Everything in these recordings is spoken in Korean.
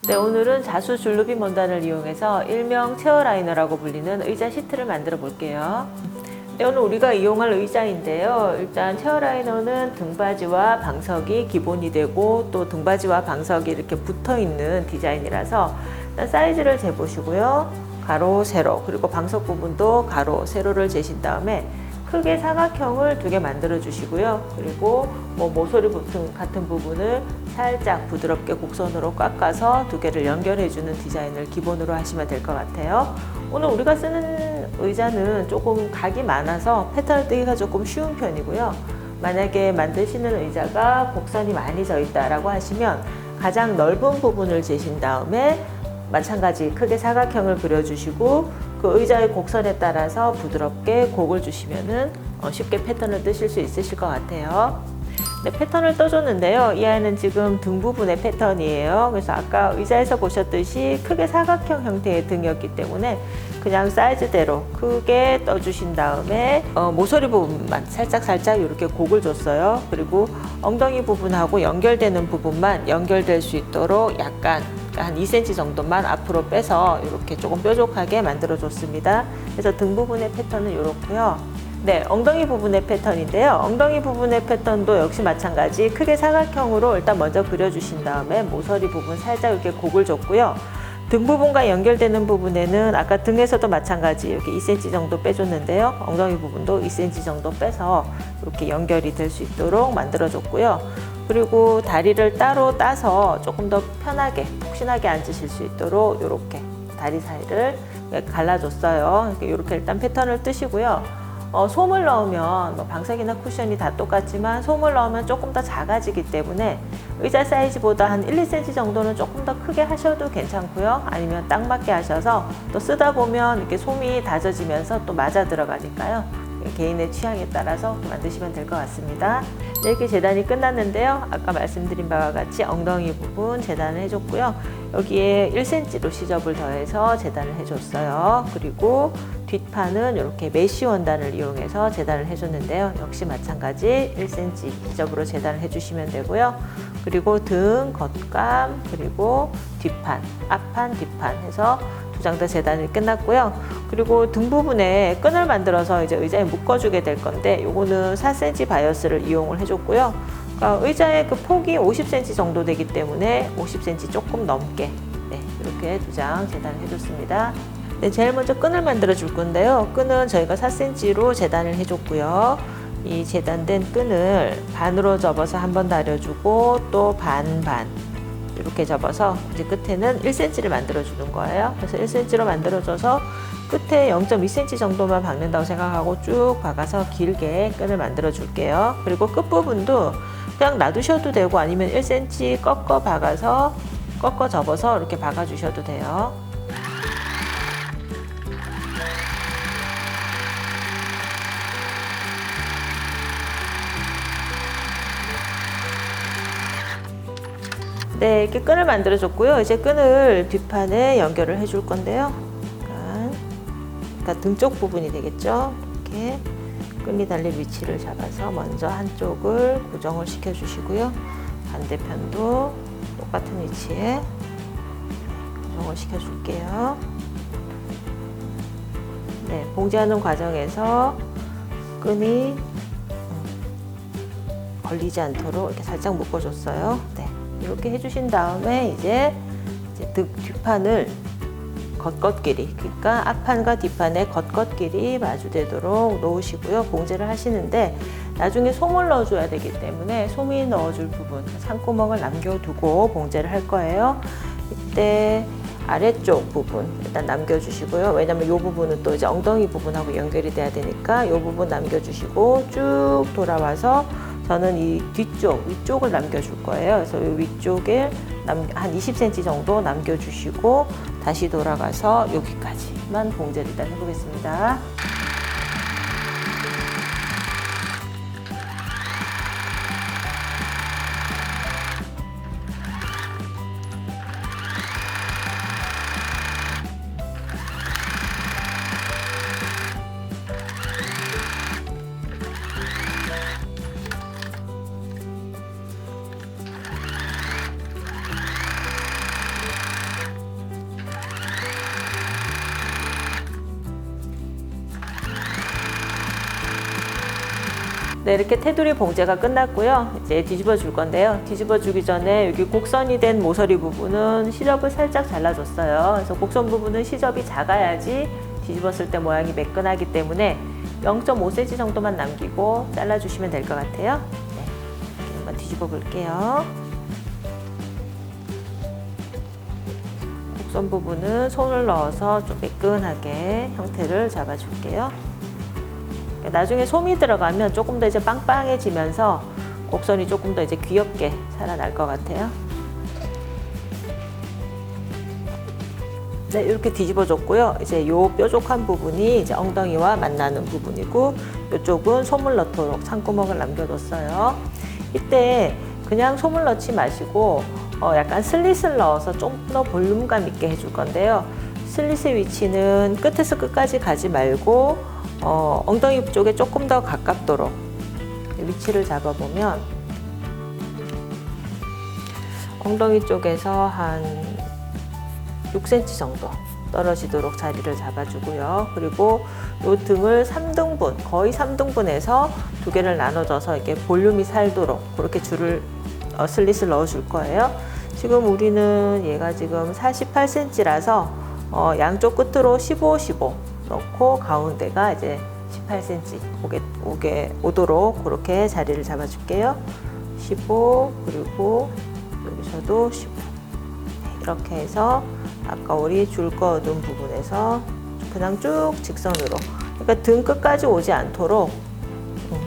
네, 오늘은 자수 줄루빈 원단을 이용해서 일명 체어라이너라고 불리는 의자 시트를 만들어 볼게요. 네, 오늘 우리가 이용할 의자인데요. 일단 체어라이너는 등받이와 방석이 기본이 되고 또 등받이와 방석이 이렇게 붙어 있는 디자인이라서 일단 사이즈를 재보시고요. 가로, 세로, 그리고 방석 부분도 가로, 세로를 재신 다음에 크게 사각형을 2개 만들어 주시고요. 그리고 모서리 같은 부분을 살짝 부드럽게 곡선으로 깎아서 2개를 연결해 주는 디자인을 기본으로 하시면 될 것 같아요. 오늘 우리가 쓰는 의자는 조금 각이 많아서 패턴을 뜨기가 조금 쉬운 편이고요. 만약에 만드시는 의자가 곡선이 많이 져 있다라고 하시면 가장 넓은 부분을 재신 다음에 마찬가지 크게 사각형을 그려주시고 그 의자의 곡선에 따라서 부드럽게 곡을 주시면은 쉽게 패턴을 뜨실 수 있으실 것 같아요. 네, 패턴을 떠줬는데요. 이 아이는 지금 등 부분의 패턴이에요. 그래서 아까 의자에서 보셨듯이 크게 사각형 형태의 등이었기 때문에 그냥 사이즈대로 크게 떠주신 다음에 모서리 부분만 살짝 이렇게 곡을 줬어요. 그리고 엉덩이 부분하고 연결되는 부분만 연결될 수 있도록 약간 한 2cm 정도만 앞으로 빼서 이렇게 조금 뾰족하게 만들어 줬습니다. 그래서 등 부분의 패턴은 이렇고요. 네, 엉덩이 부분의 패턴인데요. 엉덩이 부분의 패턴도 역시 마찬가지 크게 사각형으로 일단 먼저 그려주신 다음에 모서리 부분 살짝 이렇게 곡을 줬고요. 등 부분과 연결되는 부분에는 아까 등에서도 마찬가지 이렇게 2cm 정도 빼줬는데요. 엉덩이 부분도 2cm 정도 빼서 이렇게 연결이 될 수 있도록 만들어 줬고요. 그리고 다리를 따로 따서 조금 더 편하게 푹신하게 앉으실 수 있도록 이렇게 다리 사이를 갈라줬어요. 이렇게 일단 패턴을 뜨시고요. 솜을 넣으면 방석이나 쿠션이 다 똑같지만 솜을 넣으면 조금 더 작아지기 때문에 의자 사이즈보다 한 1, 2cm 정도는 조금 더 크게 하셔도 괜찮고요. 아니면 딱 맞게 하셔서 또 쓰다 보면 이렇게 솜이 다져지면서 또 맞아 들어가니까요. 개인의 취향에 따라서 만드시면 될 것 같습니다. 네, 이렇게 재단이 끝났는데요. 아까 말씀드린 바와 같이 엉덩이 부분 재단을 해줬고요. 여기에 1cm로 시접을 더해서 재단을 해줬어요. 그리고 뒷판은 이렇게 메쉬 원단을 이용해서 재단을 해줬는데요. 역시 마찬가지 1cm 시접으로 재단을 해주시면 되고요. 그리고 등, 겉감, 그리고 뒷판, 앞판, 뒷판 해서 2장 다 재단이 끝났고요. 그리고 등 부분에 끈을 만들어서 이제 의자에 묶어주게 될 건데 요거는 4cm 바이어스를 이용을 해줬고요. 그러니까 의자의 그 폭이 50cm 정도 되기 때문에 50cm 조금 넘게 이렇게 2장 재단을 해줬습니다. 네, 제일 먼저 끈을 만들어 줄 건데요. 끈은 저희가 4cm로 재단을 해줬고요. 이 재단된 끈을 반으로 접어서 한번 다려주고 또 반 이렇게 접어서 이제 끝에는 1cm를 만들어 주는 거예요. 그래서 1cm로 만들어줘서 끝에 0.2cm 정도만 박는다고 생각하고 쭉 박아서 길게 끈을 만들어 줄게요. 그리고 끝부분도 그냥 놔두셔도 되고 아니면 1cm 꺾어 접어서 이렇게 박아 주셔도 돼요. 네, 이렇게 끈을 만들어 줬고요. 이제 끈을 뒷판에 연결을 해줄 건데요. 그러니까 등 쪽 부분이 되겠죠. 이렇게 끈이 달릴 위치를 잡아서 먼저 한쪽을 고정을 시켜 주시고요. 반대편도 똑같은 위치에 고정을 시켜 줄게요. 네, 봉제하는 과정에서 끈이 걸리지 않도록 이렇게 살짝 묶어줬어요. 네. 이렇게 해주신 다음에 이제 뒷판을 겉겉끼리, 그러니까 앞판과 뒷판의 겉겉끼리 마주되도록 놓으시고요. 봉제를 하시는데 나중에 솜을 넣어줘야 되기 때문에 솜이 넣어줄 부분, 산구멍을 남겨두고 봉제를 할 거예요. 이때 아래쪽 부분 일단 남겨주시고요. 왜냐면 이 부분은 또 이제 엉덩이 부분하고 연결이 돼야 되니까 이 부분 남겨주시고 쭉 돌아와서 저는 이 위쪽을 남겨줄 거예요. 그래서 이 위쪽에 한 20cm 정도 남겨주시고 다시 돌아가서 여기까지만 봉제를 일단 해보겠습니다. 네, 이렇게 테두리 봉제가 끝났고요. 이제 뒤집어 줄 건데요. 뒤집어 주기 전에 여기 곡선이 된 모서리 부분은 시접을 살짝 잘라줬어요. 그래서 곡선 부분은 시접이 작아야지 뒤집었을 때 모양이 매끈하기 때문에 0.5cm 정도만 남기고 잘라주시면 될 것 같아요. 네, 이렇게 한번 뒤집어 볼게요. 곡선 부분은 손을 넣어서 좀 매끈하게 형태를 잡아줄게요. 나중에 솜이 들어가면 조금 더 이제 빵빵해지면서 곡선이 조금 더 이제 귀엽게 살아날 것 같아요. 네, 이렇게 뒤집어줬고요. 이제 요 뾰족한 부분이 이제 엉덩이와 만나는 부분이고, 이쪽은 솜을 넣도록 창구멍을 남겨뒀어요. 이때 그냥 솜을 넣지 마시고 약간 슬릿을 넣어서 좀 더 볼륨감 있게 해줄 건데요. 슬릿의 위치는 끝에서 끝까지 가지 말고 엉덩이 쪽에 조금 더 가깝도록 위치를 잡아보면 엉덩이 쪽에서 한 6cm 정도 떨어지도록 자리를 잡아주고요. 그리고 이 등을 3등분, 거의 3등분해서 두 개를 나눠줘서 이렇게 볼륨이 살도록 그렇게 줄을 슬릿을 넣어줄 거예요. 지금 우리는 얘가 지금 48cm라서 양쪽 끝으로 15, 15 넣고 가운데가 이제 18cm 오도록 그렇게 자리를 잡아줄게요. 15 그리고 여기서도 15 이렇게 해서 아까 우리 줄 거둔 부분에서 그냥 쭉 직선으로, 그러니까 등 끝까지 오지 않도록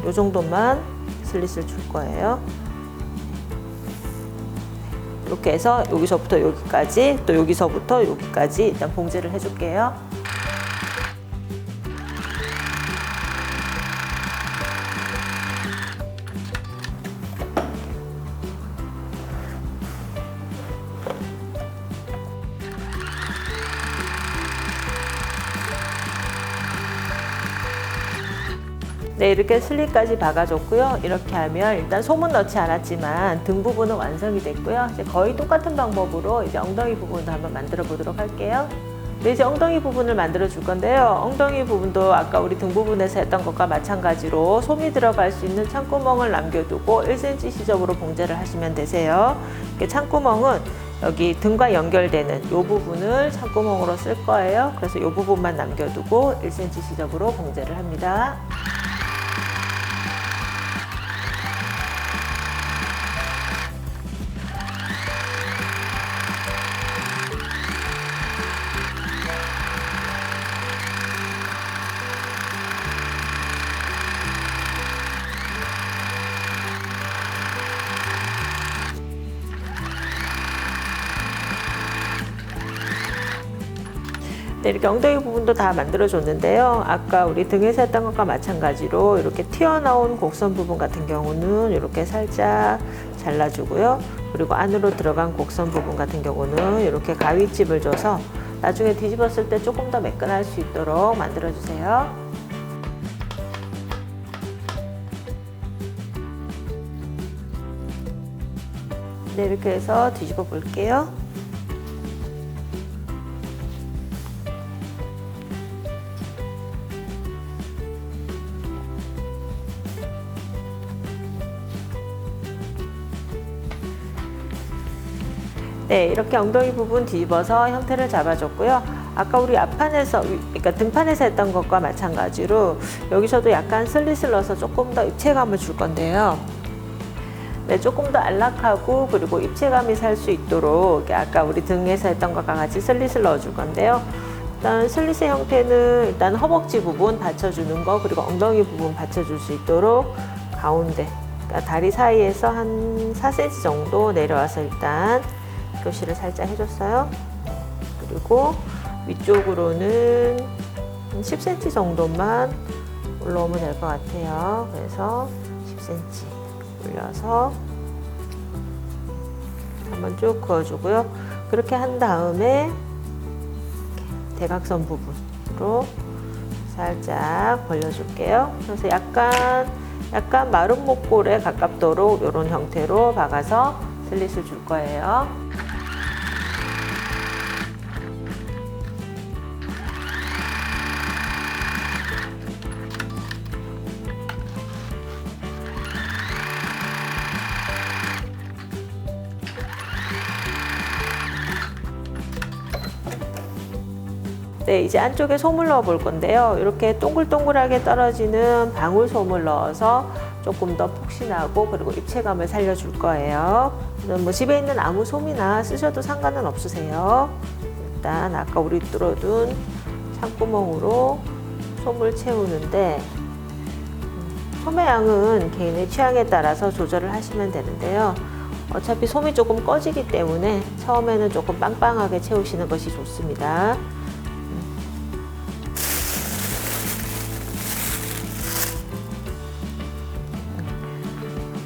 이 정도만 슬릿을 줄 거예요. 이렇게 해서 여기서부터 여기까지, 또 여기서부터 여기까지 일단 봉제를 해줄게요. 네, 이렇게 슬릿까지 박아줬고요. 이렇게 하면 일단 솜은 넣지 않았지만 등 부분은 완성이 됐고요. 이제 거의 똑같은 방법으로 이제 엉덩이 부분도 한번 만들어 보도록 할게요. 네, 이제 엉덩이 부분을 만들어 줄 건데요. 엉덩이 부분도 아까 우리 등 부분에서 했던 것과 마찬가지로 솜이 들어갈 수 있는 창구멍을 남겨두고 1cm 시접으로 봉제를 하시면 되세요. 창구멍은 여기 등과 연결되는 이 부분을 창구멍으로 쓸 거예요. 그래서 이 부분만 남겨두고 1cm 시접으로 봉제를 합니다. 네, 이렇게 엉덩이 부분도 다 만들어줬는데요. 아까 우리 등에서 했던 것과 마찬가지로 이렇게 튀어나온 곡선 부분 같은 경우는 이렇게 살짝 잘라주고요. 그리고 안으로 들어간 곡선 부분 같은 경우는 이렇게 가위집을 줘서 나중에 뒤집었을 때 조금 더 매끈할 수 있도록 만들어주세요. 네, 이렇게 해서 뒤집어 볼게요. 네, 이렇게 엉덩이 부분 뒤집어서 형태를 잡아줬고요. 아까 우리 앞판에서, 그러니까 등판에서 했던 것과 마찬가지로 여기서도 약간 슬릿을 넣어서 조금 더 입체감을 줄 건데요. 네, 조금 더 안락하고 그리고 입체감이 살 수 있도록 아까 우리 등에서 했던 것과 같이 슬릿을 넣어줄 건데요. 일단 슬릿의 형태는 일단 허벅지 부분 받쳐주는 거, 그리고 엉덩이 부분 받쳐줄 수 있도록 가운데, 그러니까 다리 사이에서 한 4cm 정도 내려와서 일단 표시를 살짝 해줬어요. 그리고 위쪽으로는 10cm 정도만 올라오면 될 것 같아요. 그래서 10cm 올려서 한번 쭉 그어주고요. 그렇게 한 다음에 대각선 부분으로 살짝 벌려줄게요. 그래서 약간 마른 목골에 가깝도록 이런 형태로 박아서 슬릿을 줄 거예요. 네, 이제 안쪽에 솜을 넣어 볼 건데요. 이렇게 동글동글하게 떨어지는 방울솜을 넣어서 조금 더 폭신하고 그리고 입체감을 살려줄 거예요. 뭐 집에 있는 아무 솜이나 쓰셔도 상관은 없으세요. 일단 아까 우리 뚫어둔 창구멍으로 솜을 채우는데 솜의 양은 개인의 취향에 따라서 조절을 하시면 되는데요. 어차피 솜이 조금 꺼지기 때문에 처음에는 조금 빵빵하게 채우시는 것이 좋습니다.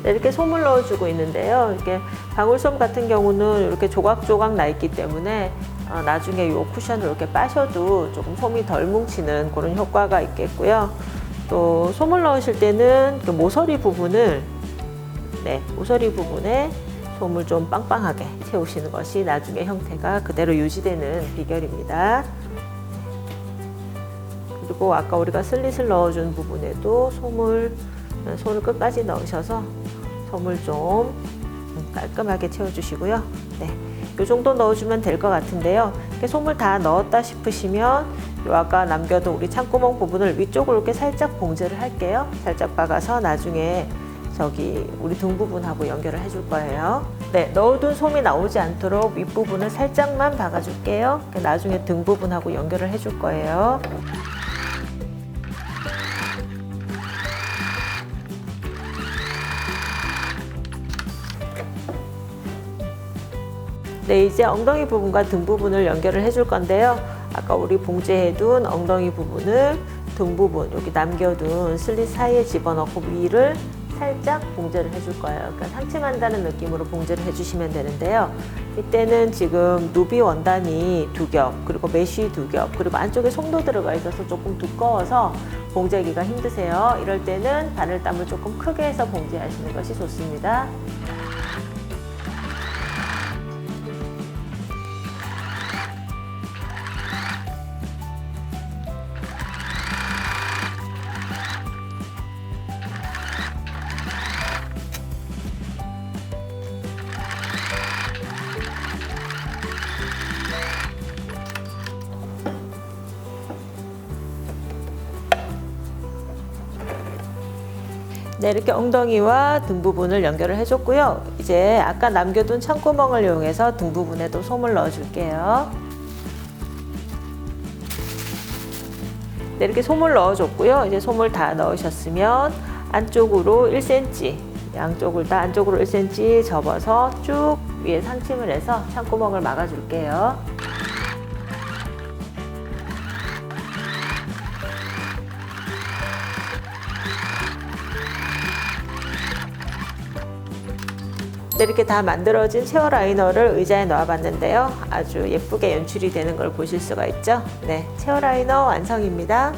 네, 이렇게 솜을 넣어주고 있는데요. 이렇게 방울솜 같은 경우는 이렇게 조각조각 나 있기 때문에 나중에 이 쿠션을 이렇게 빠셔도 조금 솜이 덜 뭉치는 그런 효과가 있겠고요. 또 솜을 넣으실 때는 그 모서리 부분을 모서리 부분에 솜을 좀 빵빵하게 채우시는 것이 나중에 형태가 그대로 유지되는 비결입니다. 그리고 아까 우리가 슬릿을 넣어준 부분에도 손을 끝까지 넣으셔서 솜을 좀 깔끔하게 채워주시고요. 네, 이 정도 넣어주면 될 것 같은데요. 이렇게 솜을 다 넣었다 싶으시면 요 아까 남겨둔 우리 창구멍 부분을 위쪽으로 이렇게 살짝 봉제를 할게요. 살짝 박아서 나중에 저기 우리 등 부분하고 연결을 해줄 거예요. 네, 넣어둔 솜이 나오지 않도록 윗부분을 살짝만 박아줄게요. 나중에 등 부분하고 연결을 해줄 거예요. 네, 이제 엉덩이 부분과 등 부분을 연결을 해줄 건데요. 아까 우리 봉제해둔 엉덩이 부분을 등 부분, 여기 남겨둔 슬릿 사이에 집어넣고 위를 살짝 봉제를 해줄 거예요. 그러니까 상체만다는 느낌으로 봉제를 해주시면 되는데요. 이때는 지금 누비 원단이 2겹, 그리고 메쉬 2겹, 그리고 안쪽에 솜도 들어가 있어서 조금 두꺼워서 봉제하기가 힘드세요. 이럴 때는 바늘땀을 조금 크게 해서 봉제하시는 것이 좋습니다. 네, 이렇게 엉덩이와 등 부분을 연결을 해줬고요. 이제 아까 남겨둔 창구멍을 이용해서 등 부분에도 솜을 넣어줄게요. 네, 이렇게 솜을 넣어줬고요. 이제 솜을 다 넣으셨으면 안쪽으로 1cm, 양쪽을 다 안쪽으로 1cm 접어서 쭉 위에 상침을 해서 창구멍을 막아줄게요. 네, 이렇게 다 만들어진 체어 라이너를 의자에 놓아봤는데요. 아주 예쁘게 연출이 되는 걸 보실 수가 있죠. 네, 체어 라이너 완성입니다.